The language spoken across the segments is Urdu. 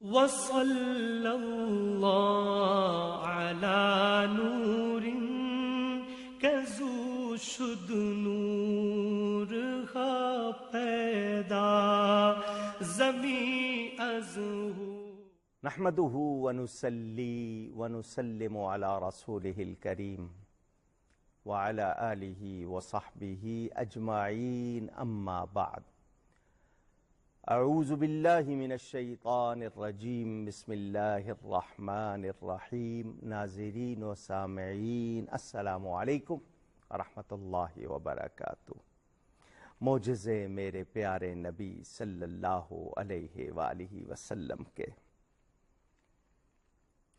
وصلی اللہ علی نور کزو شد نور ہا پیدا زمین از نحمده ونصلي ونسلم على رسوله الكريم وعلى آله وصحبه أجمعين أما بعد أعوذ بالله من الشيطان الرجيم بسم الله الرحمن الرحيم ناظرین و سامعین السلام علیکم ورحمۃ اللہ وبرکاتہ۔ معجزے میرے پیارے نبی صلی اللہ علیہ وآلہ وسلم کے،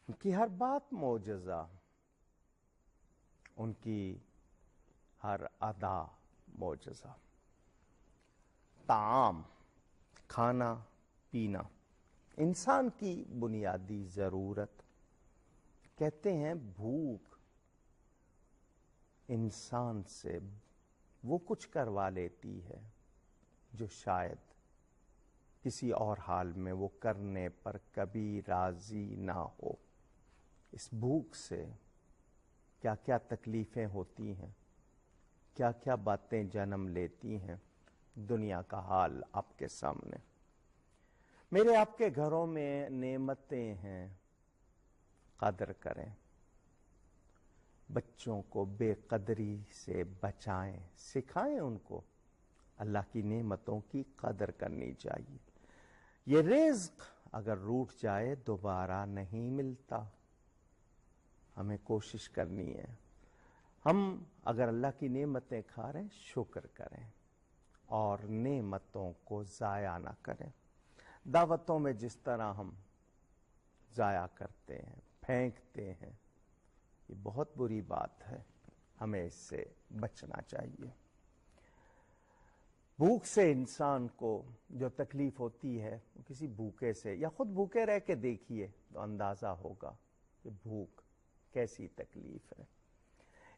ان کی ہر بات معجزہ، ان کی ہر ادا معجزہ۔ طعام، کھانا پینا انسان کی بنیادی ضرورت۔ کہتے ہیں بھوک انسان سے وہ کچھ کروا لیتی ہے جو شاید کسی اور حال میں وہ کرنے پر کبھی راضی نہ ہو۔ اس بھوک سے کیا کیا تکلیفیں ہوتی ہیں، کیا کیا باتیں جنم لیتی ہیں، دنیا کا حال آپ کے سامنے۔ میرے آپ کے گھروں میں نعمتیں ہیں، قدر کریں۔ بچوں کو بے قدری سے بچائیں، سکھائیں ان کو اللہ کی نعمتوں کی قدر کرنی چاہیے۔ یہ رزق اگر روٹ جائے دوبارہ نہیں ملتا، ہمیں کوشش کرنی ہے۔ ہم اگر اللہ کی نعمتیں کھا رہے ہیں شکر کریں اور نعمتوں کو ضائع نہ کریں۔ دعوتوں میں جس طرح ہم ضائع کرتے ہیں، پھینکتے ہیں، یہ بہت بری بات ہے، ہمیں اس سے بچنا چاہیے۔ بھوک سے انسان کو جو تکلیف ہوتی ہے وہ کسی بھوکے سے، یا خود بھوکے رہ کے دیکھیے تو اندازہ ہوگا کہ بھوک کیسی تکلیف ہے۔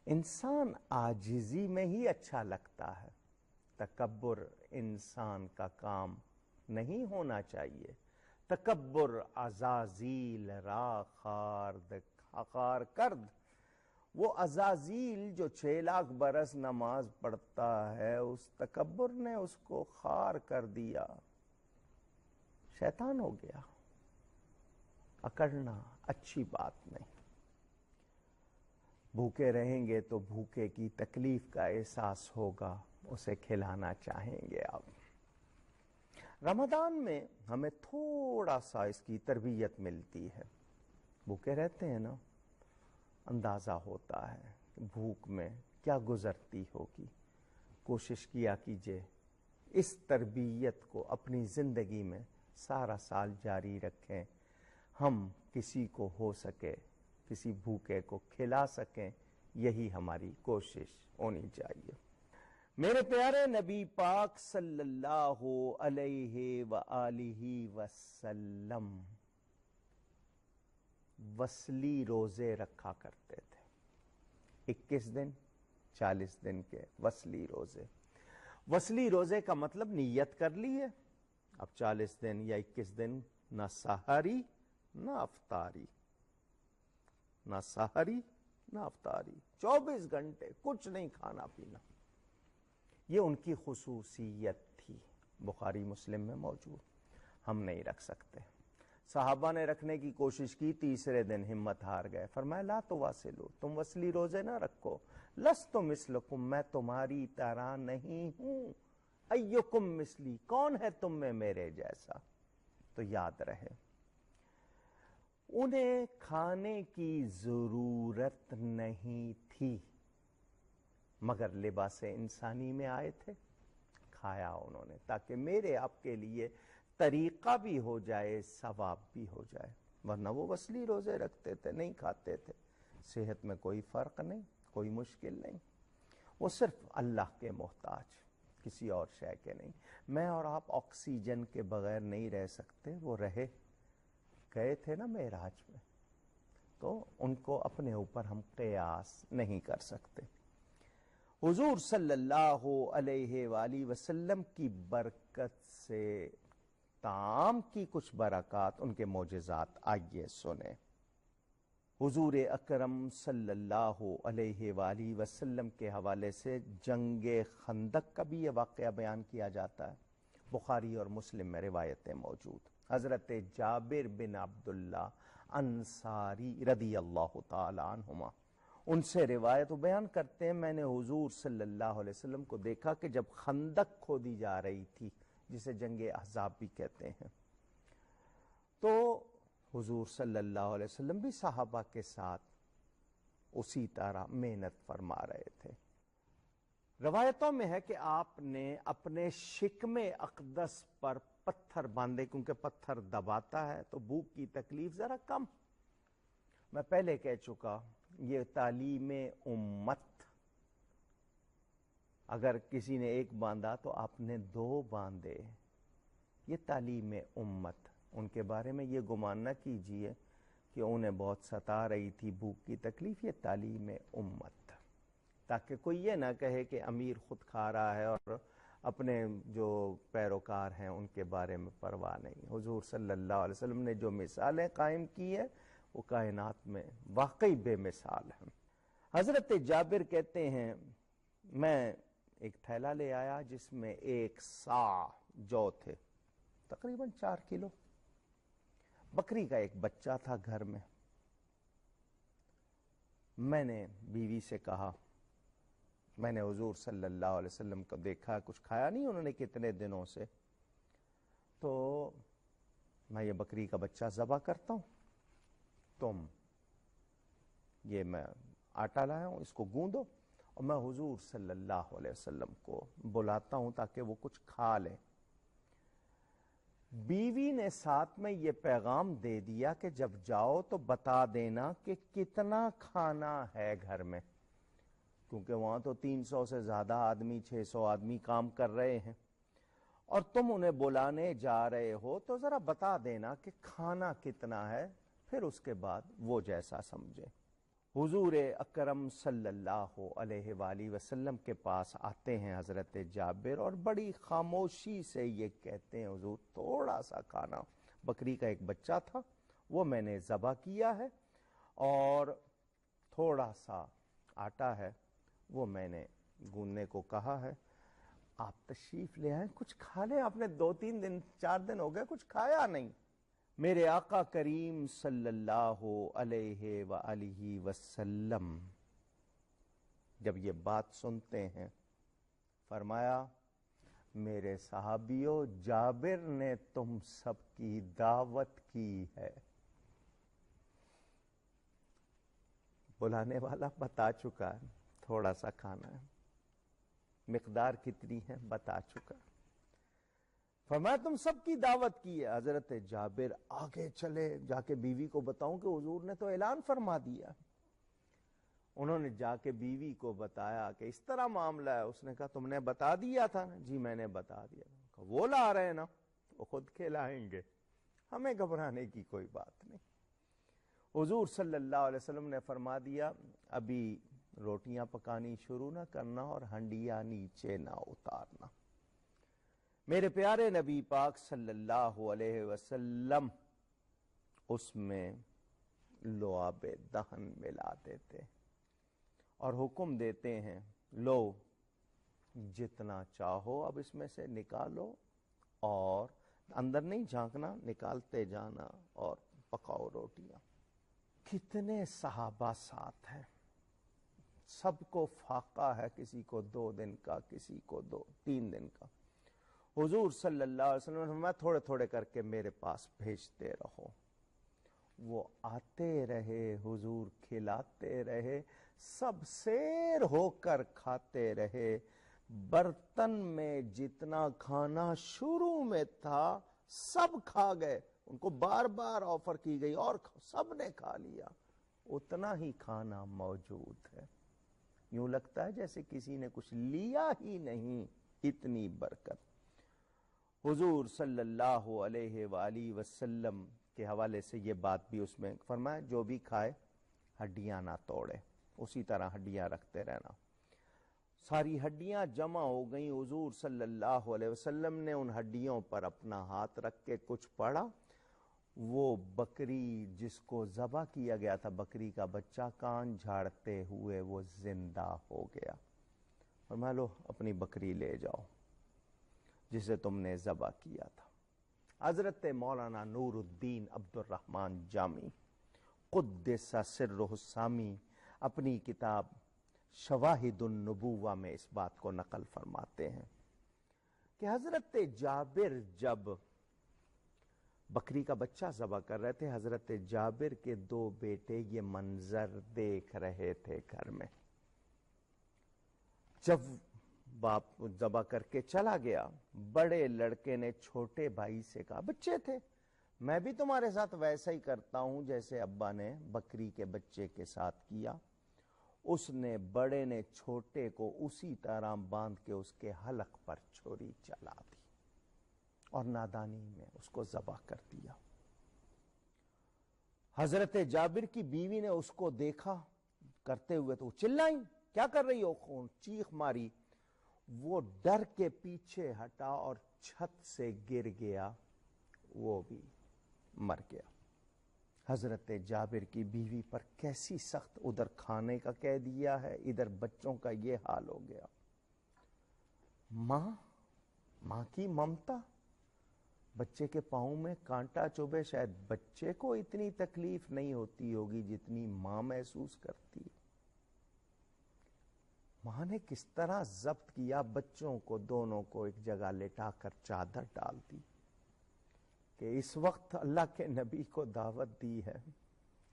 انسان عاجزی میں ہی اچھا لگتا ہے۔ تکبر انسان کا کام نہیں ہونا چاہیے۔ تکبر عزازیل را خار کرد۔ وہ عزازیل جو 6 لاکھ برس نماز پڑھتا ہے، اس تکبر نے اس کو خار کر دیا، شیطان ہو گیا۔ اکڑنا اچھی بات نہیں۔ بھوکے رہیں گے تو بھوکے کی تکلیف کا احساس ہوگا، اسے کھلانا چاہیں گے آپ۔ رمضان میں ہمیں تھوڑا سا اس کی تربیت ملتی ہے۔ بھوکے رہتے ہیں نا، اندازہ ہوتا ہے کہ بھوک میں کیا گزرتی ہوگی۔ کوشش کیا کیجئے اس تربیت کو اپنی زندگی میں سارا سال جاری رکھیں، ہم کسی کو ہو سکے کسی بھوکے کو کھلا سکیں، یہی ہماری کوشش ہونی چاہیے۔ میرے پیارے نبی پاک صلی اللہ علیہ وآلہ وسلم وصلی روزے رکھا کرتے تھے۔ 21 دن 40 دن کے وصلی روزے۔ وصلی روزے کا مطلب نیت کر لی ہے، اب 40 دن یا 21 دن نہ سحری نہ افطاری، نہ سحری نہ افطاری، 24 گھنٹے کچھ نہیں کھانا پینا۔ یہ ان کی خصوصیت تھی، بخاری مسلم میں موجود۔ ہم نہیں رکھ سکتے۔ صحابہ نے رکھنے کی کوشش کی، تیسرے دن ہمت ہار گئے، فرمایا لا تواصلوا، تم وصلی روزے نہ رکھو، لست مثلکم، میں تمہاری طرح نہیں ہوں، ایکم مثلی، کون ہے تم میں میرے جیسا۔ تو یاد رہے، انہیں کھانے کی ضرورت نہیں تھی، مگر لباس انسانی میں آئے تھے، کھایا انہوں نے، تاکہ میرے آپ کے لیے طریقہ بھی ہو جائے، ثواب بھی ہو جائے۔ ورنہ وہ وصلی روزے رکھتے تھے، نہیں کھاتے تھے، صحت میں کوئی فرق نہیں، کوئی مشکل نہیں، وہ صرف اللہ کے محتاج، کسی اور شے کے نہیں۔ میں اور آپ آکسیجن کے بغیر نہیں رہ سکتے، وہ رہے، گئے تھے نا معراج میں، تو ان کو اپنے اوپر ہم قیاس نہیں کر سکتے۔ حضور صلی اللہ علیہ وآلہ وسلم کی برکت سے طعام کی کچھ برکات، ان کے معجزات آئیے سنیں۔ حضور اکرم صلی اللہ علیہ وآلہ وسلم کے حوالے سے جنگ خندق کا بھی یہ واقعہ بیان کیا جاتا ہے، بخاری اور مسلم میں روایتیں موجود۔ حضرت جابر بن عبداللہ انصاری رضی اللہ تعالی عنہما، ان سے روایت بیان کرتے ہیں، میں نے حضور صلی اللہ علیہ وسلم کو دیکھا کہ جب خندق کھودی جا رہی تھی، جسے جنگ احزاب بھی کہتے ہیں، تو حضور صلی اللہ علیہ وسلم بھی صحابہ کے ساتھ اسی طرح محنت فرما رہے تھے۔ روایتوں میں ہے کہ آپ نے اپنے شکم اقدس پر پتھر باندھے، کیونکہ پتھر دباتا ہے تو بھوک کی تکلیف ذرا کم۔ میں پہلے کہہ چکا، یہ تعلیم امت، اگر کسی نے ایک باندھا تو آپ نے دو باندھے، یہ تعلیم امت۔ ان کے بارے میں یہ گمان نہ کیجئے کہ انہیں بہت ستا رہی تھی بھوک کی تکلیف، یہ تعلیم امت، تاکہ کوئی یہ نہ کہے کہ امیر خود کھا رہا ہے اور اپنے جو پیروکار ہیں ان کے بارے میں پرواہ نہیں۔ حضور صلی اللہ علیہ وسلم نے جو مثالیں قائم کی ہیں وہ کائنات میں واقعی بے مثال ہیں۔ حضرت جابر کہتے ہیں، میں ایک تھیلا لے آیا جس میں 1 صاع جو تھے، تقریباً 4 کلو۔ بکری کا ایک بچہ تھا گھر میں۔ میں نے بیوی سے کہا، میں نے حضور صلی اللہ علیہ وسلم کو دیکھا، کچھ کھایا نہیں انہوں نے کتنے دنوں سے، تو میں یہ بکری کا بچہ ذبح کرتا ہوں، تم یہ میں آٹا لایا ہوں، اس کو گوندو، اور میں حضور صلی اللہ علیہ وسلم کو بلاتا ہوں تاکہ وہ کچھ کھا لیں۔ بیوی نے ساتھ میں یہ پیغام دے دیا کہ جب جاؤ تو بتا دینا کہ کتنا کھانا ہے گھر میں، کیونکہ وہاں تو 300 سے زیادہ آدمی، 600 آدمی کام کر رہے ہیں، اور تم انہیں بلانے جا رہے ہو تو ذرا بتا دینا کہ کھانا کتنا ہے، پھر اس کے بعد وہ جیسا سمجھے۔ حضور اکرم صلی اللہ علیہ وآلہ وسلم کے پاس آتے ہیں حضرت جابر، اور بڑی خاموشی سے یہ کہتے ہیں، حضور تھوڑا سا کھانا، بکری کا ایک بچہ تھا وہ میں نے ذبح کیا ہے، اور تھوڑا سا آٹا ہے وہ میں نے گوندنے کو کہا ہے، آپ تشریف لے آئیں، کچھ کھا لیں، آپ نے 2-3 دن 4 دن ہو گئے کچھ کھایا نہیں۔ میرے آقا کریم صلی اللہ علیہ وآلہ وسلم جب یہ بات سنتے ہیں، فرمایا، میرے صحابیوں، جابر نے تم سب کی دعوت کی ہے۔ بلانے والا بتا چکا ہے، تھوڑا سا کھانا ہے، مقدار کتنی ہے بتا چکا، فرمایا تم سب کی دعوت کی ہے۔ حضرت جابر آگے چلے، جا کے بیوی کو بتاؤں کہ حضور نے تو اعلان فرما دیا۔ انہوں نے جا کے بیوی کو بتایا کہ اس طرح معاملہ ہے، اس نے کہا تم نے بتا دیا تھا نا؟ جی میں نے بتا دیا تھا۔ وہ لا رہے ہیں نا، وہ خود کھلائیں گے، ہمیں گھبرانے کی کوئی بات نہیں۔ حضور صلی اللہ علیہ وسلم نے فرما دیا، ابھی روٹیاں پکانی شروع نہ کرنا اور ہنڈیاں نیچے نہ اتارنا۔ میرے پیارے نبی پاک صلی اللہ علیہ وسلم اس میں لعاب دہن ملا دیتے اور حکم دیتے ہیں، لو جتنا چاہو اب اس میں سے نکالو، اور اندر نہیں جھانکنا، نکالتے جانا اور پکاؤ روٹیاں۔ کتنے صحابہ ساتھ ہیں، سب کو فاقہ ہے، کسی کو 2 دن کا، کسی کو 3 دن کا۔ حضور صلی اللہ علیہ وسلم نے فرمایا تھوڑے تھوڑے کر کے میرے پاس بھیجتے رہو۔ وہ آتے رہے، حضور کھلاتے رہے، سب سیر ہو کر کھاتے رہے۔ برتن میں جتنا کھانا شروع میں تھا سب کھا گئے، ان کو بار بار آفر کی گئی اور سب نے کھا لیا، اتنا ہی کھانا موجود ہے، یوں لگتا ہے جیسے کسی نے کچھ لیا ہی نہیں، اتنی برکت۔ حضور صلی اللہ علیہ وآلہ وسلم کے حوالے سے یہ بات بھی اس میں فرمایا، جو بھی کھائے ہڈیاں نہ توڑے، اسی طرح ہڈیاں رکھتے رہنا۔ ساری ہڈیاں جمع ہو گئیں. حضور صلی اللہ علیہ وسلم نے ان ہڈیوں پر اپنا ہاتھ رکھ کے کچھ پڑھا. وہ بکری جس کو ذبح کیا گیا تھا، بکری کا بچہ، کان جھاڑتے ہوئے وہ زندہ ہو گیا. اور مان لو اپنی بکری لے جاؤ جسے تم نے ذبح کیا تھا. حضرت مولانا نور الدین عبد الرحمن جامی قدس سرہ السامی اپنی کتاب شواہد النبوہ میں اس بات کو نقل فرماتے ہیں کہ حضرت جابر جب بکری کا بچہ ذبح کر رہے تھے، حضرت جابر کے 2 بیٹے یہ منظر دیکھ رہے تھے گھر میں. جب باپ ذبح کر کے چلا گیا، بڑے لڑکے نے چھوٹے بھائی سے کہا، بچے تھے، میں بھی تمہارے ساتھ ویسا ہی کرتا ہوں جیسے ابا نے بکری کے بچے کے ساتھ کیا. اس نے بڑے نے چھوٹے کو اسی طرح باندھ کے اس کے حلق پر چھری چلا دی اور نادانی میں اس کو ذبح کر دیا. حضرت جابر کی بیوی نے اس کو دیکھا کرتے ہوئے تو چلائیں، کیا کر رہی ہو؟ خون چیخ ماری. وہ ڈر کے پیچھے ہٹا اور چھت سے گر گیا، وہ بھی مر گیا. حضرت جابر کی بیوی پر کیسی سخت، ادھر کھانے کا کہہ دیا ہے، ادھر بچوں کا یہ حال ہو گیا. ماں کی ممتا، بچے کے پاؤں میں کانٹا چبھے، شاید بچے کو اتنی تکلیف نہیں ہوتی ہوگی جتنی ماں محسوس کرتی. ماں نے کس طرح ضبط کیا بچوں کو، دونوں کو ایک جگہ لٹا کر چادر ڈال دی کہ اس وقت اللہ کے نبی کو دعوت دی ہے،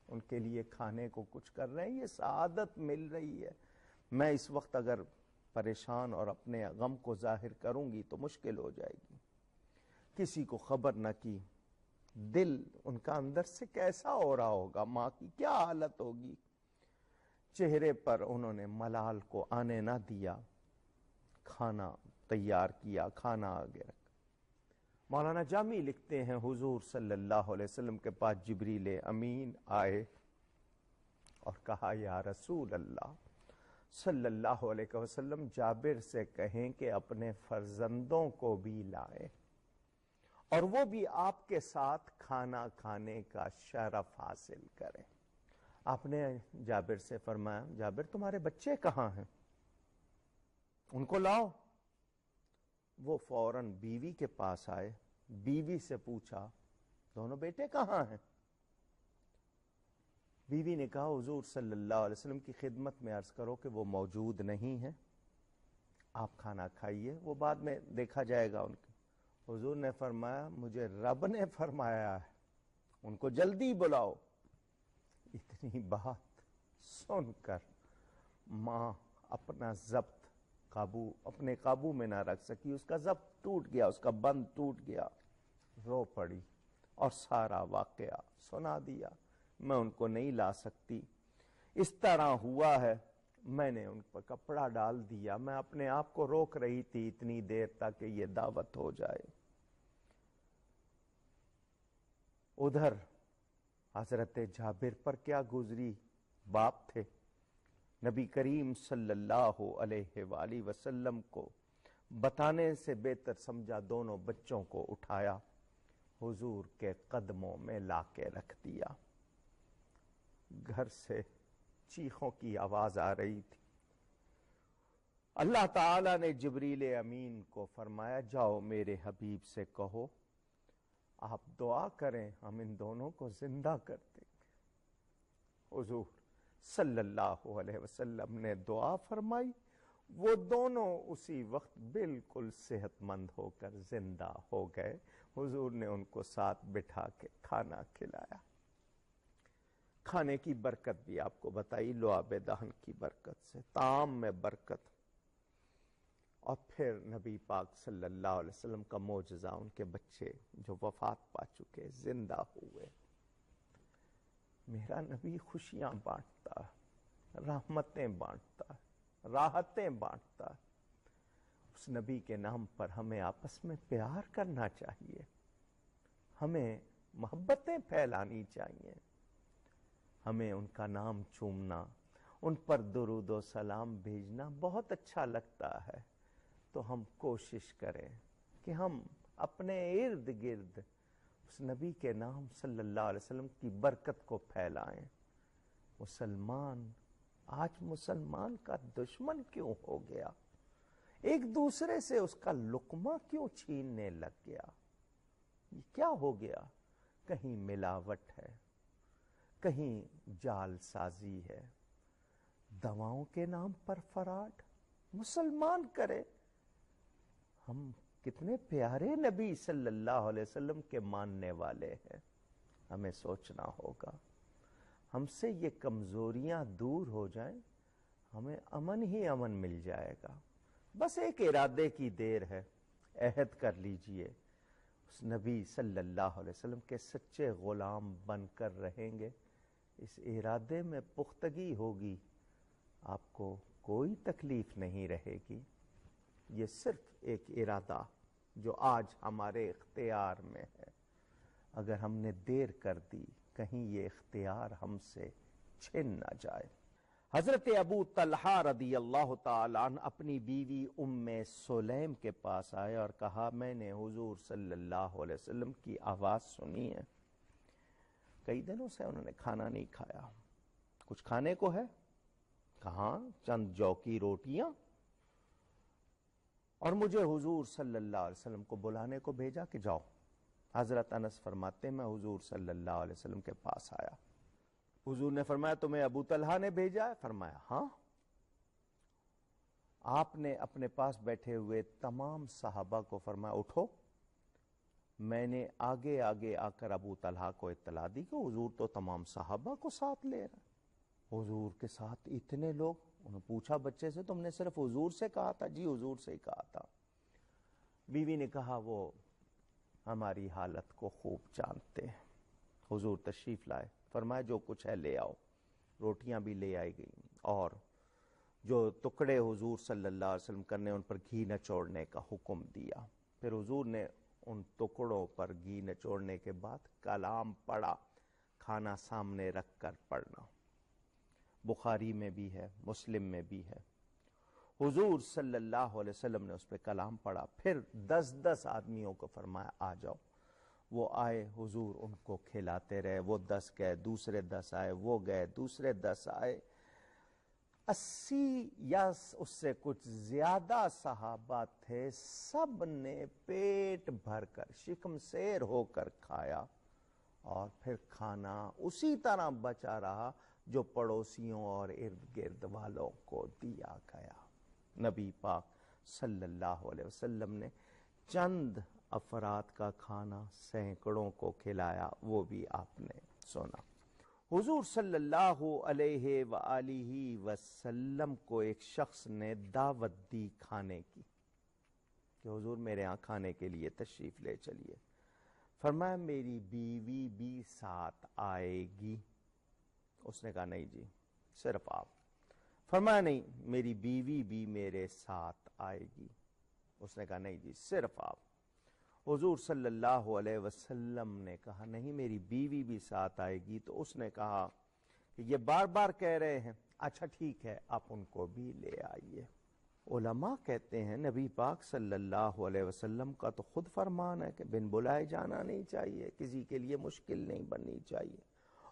ان کے لیے کھانے کو کچھ کر رہے ہیں، یہ سعادت مل رہی ہے. میں اس وقت اگر پریشان اور اپنے غم کو ظاہر کروں گی تو مشکل ہو جائے گی. کسی کو خبر نہ کی. دل ان کا اندر سے کیسا ہو رہا ہوگا، ماں کی کیا حالت ہوگی. چہرے پر انہوں نے ملال کو آنے نہ دیا، کھانا تیار کیا، کھانا آگے رکھا. مولانا جامی لکھتے ہیں حضور صلی اللہ علیہ وسلم کے پاس جبریل امین آئے اور کہا، یا رسول اللہ صلی اللہ علیہ وسلم، جابر سے کہیں کہ اپنے فرزندوں کو بھی لائے اور وہ بھی آپ کے ساتھ کھانا کھانے کا شرف حاصل کریں. آپ نے جابر سے فرمایا، جابر تمہارے بچے کہاں ہیں؟ ان کو لاؤ. وہ فوراً بیوی کے پاس آئے، بیوی سے پوچھا، دونوں بیٹے کہاں ہیں؟ بیوی نے کہا، حضور صلی اللہ علیہ وسلم کی خدمت میں عرض کرو کہ وہ موجود نہیں ہیں، آپ کھانا کھائیے، وہ بعد میں دیکھا جائے گا. ان کے حضور نے فرمایا، مجھے رب نے فرمایا ہے ان کو جلدی بلاؤ. اتنی بات سن کر ماں اپنا ضبط اپنے قابو میں نہ رکھ سکی، اس کا ضبط ٹوٹ گیا، اس کا بند ٹوٹ گیا، رو پڑی اور سارا واقعہ سنا دیا. میں ان کو نہیں لا سکتی، اس طرح ہوا ہے، میں نے ان پر کپڑا ڈال دیا، میں اپنے آپ کو روک رہی تھی اتنی دیر تک کہ یہ دعوت ہو جائے. ادھر حضرت جابر پر کیا گزری، باپ تھے، نبی کریم صلی اللہ علیہ وآلہ وسلم کو بتانے سے بہتر سمجھا، دونوں بچوں کو اٹھایا، حضور کے قدموں میں لا کے رکھ دیا. گھر سے چیخوں کی آواز آ رہی تھی. اللہ تعالی نے جبریل امین کو فرمایا، جاؤ میرے حبیب سے کہو آپ دعا کریں، ہم ان دونوں کو زندہ کر دیں گے. حضور صلی اللہ علیہ وسلم نے دعا فرمائی، وہ دونوں اسی وقت بالکل صحت مند ہو کر زندہ ہو گئے. حضور نے ان کو ساتھ بٹھا کے کھانا کھلایا. کھانے کی برکت بھی آپ کو بتائی، لعاب دہن کی برکت سے، طعام میں برکت. اور پھر نبی پاک صلی اللہ علیہ وسلم کا معجزہ، ان کے بچے جو وفات پا چکے زندہ ہوئے. میرا نبی خوشیاں بانٹتا ہے، رحمتیں بانٹتا ہے، راحتیں بانٹتا ہے. اس نبی کے نام پر ہمیں آپس میں پیار کرنا چاہیے، ہمیں محبتیں پھیلانی چاہیے، ہمیں ان کا نام چومنا، ان پر درود و سلام بھیجنا بہت اچھا لگتا ہے، تو ہم کوشش کریں کہ ہم اپنے ارد گرد اس نبی کے نام صلی اللہ علیہ وسلم کی برکت کو پھیلائیں۔ مسلمان آج مسلمان کا دشمن کیوں ہو گیا؟ ایک دوسرے سے اس کا لقمہ کیوں چھیننے لگ گیا؟ یہ کیا ہو گیا؟ کہیں ملاوٹ ہے، کہیں جال سازی ہے، دواؤں کے نام پر فراڈ مسلمان کرے۔ ہم کتنے پیارے نبی صلی اللہ علیہ وسلم کے ماننے والے ہیں، ہمیں سوچنا ہوگا۔ ہم سے یہ کمزوریاں دور ہو جائیں، ہمیں امن ہی امن مل جائے گا۔ بس ایک ارادے کی دیر ہے، عہد کر لیجئے اس نبی صلی اللہ علیہ وسلم کے سچے غلام بن کر رہیں گے۔ اس ارادے میں پختگی ہوگی، آپ کو کوئی تکلیف نہیں رہے گی۔ یہ صرف ایک ارادہ جو آج ہمارے اختیار میں ہے، اگر ہم نے دیر کر دی کہیں یہ اختیار ہم سے چھن نہ جائے۔ حضرت ابو طلحہ رضی اللہ تعالیٰ عنہ اپنی بیوی ام سلیم کے پاس آئے اور کہا، میں نے حضور صلی اللہ علیہ وسلم کی آواز سنی ہے، کئی دنوں سے انہوں نے کھانا نہیں کھایا، کچھ کھانے کو ہے؟ کہاں چند جو کی روٹیاں، اور مجھے حضور صلی اللہ علیہ وسلم کو بلانے کو بھیجا کہ جاؤ۔ حضرت انس فرماتے میں حضور صلی اللہ علیہ وسلم کے پاس آیا، حضور نے فرمایا تمہیں ابو طلحہ نے بھیجا ہے؟ فرمایا ہاں۔ آپ نے اپنے پاس بیٹھے ہوئے تمام صحابہ کو فرمایا اٹھو۔ میں نے آگے آگے آ کر ابو طلحہ کو اطلاع دی کہ حضور تو تمام صحابہ کو ساتھ لے رہے ہیں۔ حضور کے ساتھ اتنے لوگ، انہوں نے پوچھا بچے سے تم نے صرف حضور سے کہا تھا؟ جی حضور سے ہی کہا تھا۔ بیوی نے کہا وہ ہماری حالت کو خوب جانتے ہیں۔ حضور تشریف لائے، فرمایا جو کچھ ہے لے آؤ۔ روٹیاں بھی لے آئی گئیں اور جو ٹکڑے حضور صلی اللہ علیہ وسلم کرنے ان پر گھی نچوڑنے کا حکم دیا۔ پھر حضور نے ان ٹکڑوں پر گھی نچوڑنے کے بعد کلام پڑھا، کھانا سامنے رکھ کر پڑھنا۔ بخاری میں بھی ہے، مسلم میں بھی ہے۔ حضور صلی اللہ علیہ وسلم نے اس پہ کلام پڑھا، پھر 10 آدمیوں کو فرمایا آ جاؤ۔ وہ آئے، حضور ان کو کھلاتے رہے، وہ 10 گئے، دوسرے 10 آئے، وہ گئے، دوسرے 10 آئے۔ 80 یا اس سے کچھ زیادہ صحابہ تھے، سب نے پیٹ بھر کر شکم سیر ہو کر کھایا، اور پھر کھانا اسی طرح بچا رہا جو پڑوسیوں اور ارد گرد والوں کو دیا گیا۔ نبی پاک صلی اللہ علیہ وسلم نے چند افراد کا کھانا سینکڑوں کو کھلایا، وہ بھی آپ نے سنا۔ حضور صلی اللہ علیہ وآلہ وسلم کو ایک شخص نے دعوت دی کھانے کی کہ حضور میرے ہاں کھانے کے لیے تشریف لے چلیے۔ فرمایا میری بیوی بھی ساتھ آئے گی؟ اس نے کہا نہیں جی صرف آپ۔ فرمایا نہیں میری بیوی بھی میرے ساتھ آئے گی؟ اس نے کہا نہیں جی صرف آپ۔ حضور صلی اللہ علیہ وسلم نے کہا نہیں میری بیوی بھی ساتھ آئے گی، تو اس نے کہا کہ یہ بار بار کہہ رہے ہیں، اچھا ٹھیک ہے آپ ان کو بھی لے آئیے۔ علماء کہتے ہیں نبی پاک صلی اللہ علیہ وسلم کا تو خود فرمان ہے کہ بن بلائے جانا نہیں چاہیے، کسی کے لیے مشکل نہیں بننی چاہیے،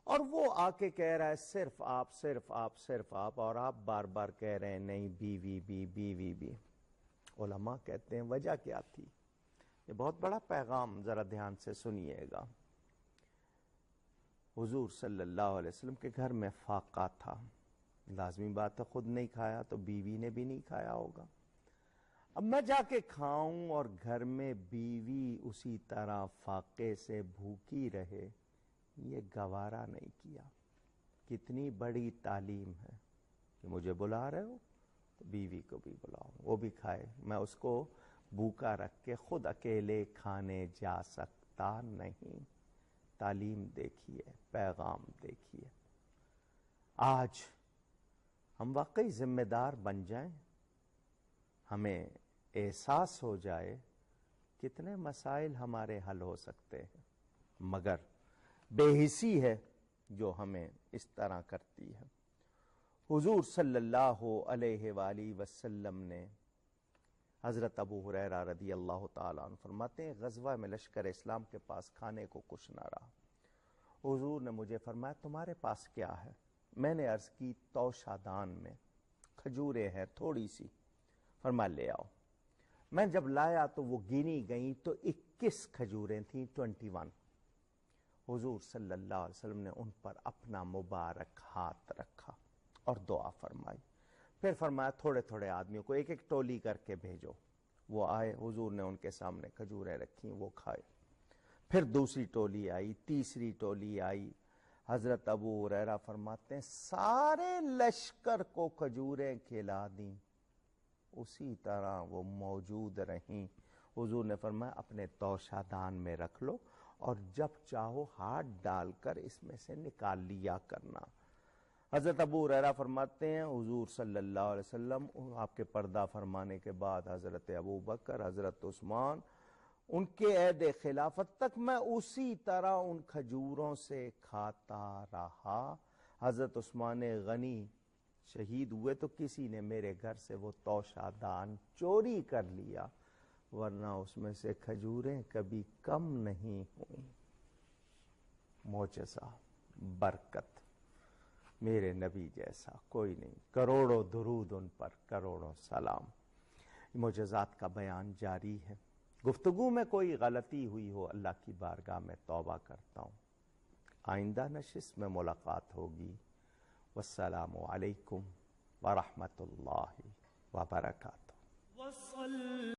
اور وہ آ کے کہہ رہا ہے صرف آپ صرف آپ صرف آپ، اور آپ بار بار کہہ رہے ہیں نہیں بیوی بھی بیوی بھی۔ علماء کہتے ہیں وجہ کیا تھی؟ یہ بہت بڑا پیغام، ذرا دھیان سے سنیے گا۔ حضور صلی اللہ علیہ وسلم کے گھر میں فاقہ تھا، لازمی بات ہے خود نہیں کھایا تو بیوی نے بھی نہیں کھایا ہوگا۔ اب میں جا کے کھاؤں اور گھر میں بیوی اسی طرح فاقے سے بھوکی رہے، یہ گوارا نہیں کیا۔ کتنی بڑی تعلیم ہے کہ مجھے بلا رہے ہو تو بیوی کو بھی بلاؤ، وہ بھی کھائے، میں اس کو بھوکا رکھ کے خود اکیلے کھانے جا سکتا نہیں۔ تعلیم دیکھیے، پیغام دیکھیے۔ آج ہم واقعی ذمہ دار بن جائیں، ہمیں احساس ہو جائے کتنے مسائل ہمارے حل ہو سکتے ہیں، مگر بے حسی ہے جو ہمیں اس طرح کرتی ہے۔ حضور صلی اللہ علیہ وآلہ وسلم نے، حضرت ابو ہریرہ رضی اللہ تعالیٰ عنہ فرماتے ہیں غزوہ میں لشکر اسلام کے پاس کھانے کو کچھ نہ رہا، حضور نے مجھے فرمایا تمہارے پاس کیا ہے؟ میں نے عرض کی توشہ دان میں کھجوریں ہیں تھوڑی سی، فرمایا لے آؤ۔ میں جب لایا تو وہ گنی گئیں تو 21 کھجوریں تھیں، 21۔ حضور صلی اللہ علیہ وسلم نے ان پر اپنا مبارک ہاتھ رکھا اور دعا فرمائی، پھر فرمایا تھوڑے تھوڑے آدمیوں کو ایک ایک ٹولی کر کے بھیجو۔ وہ آئے، حضور نے ان کے سامنے کھجوریں رکھیں، وہ کھائے۔ پھر دوسری ٹولی آئی، تیسری ٹولی آئی۔ حضرت ابو ہریرہ فرماتے ہیں سارے لشکر کو کھجوریں کھلا دیں، اسی طرح وہ موجود رہیں۔ حضور نے فرمایا اپنے توشہ دان میں رکھ لو اور جب چاہو ہاتھ ڈال کر اس میں سے نکال لیا کرنا۔ حضرت ابو ہریرہ فرماتے ہیں حضور صلی اللہ علیہ وسلم آپ کے پردہ فرمانے کے بعد حضرت ابو بکر، حضرت عثمان، ان کے عہد خلافت تک میں اسی طرح ان کھجوروں سے کھاتا رہا۔ حضرت عثمان غنی شہید ہوئے تو کسی نے میرے گھر سے وہ توشہ دان چوری کر لیا، ورنہ اس میں سے کھجوریں کبھی کم نہیں ہوئیں۔ معجزہ، برکت، میرے نبی جیسا کوئی نہیں، کروڑوں درود ان پر، کروڑوں سلام۔ معجزات کا بیان جاری ہے، گفتگو میں کوئی غلطی ہوئی ہو اللہ کی بارگاہ میں توبہ کرتا ہوں۔ آئندہ نشست میں ملاقات ہوگی۔ والسلام علیکم ورحمۃ اللہ وبرکاتہ۔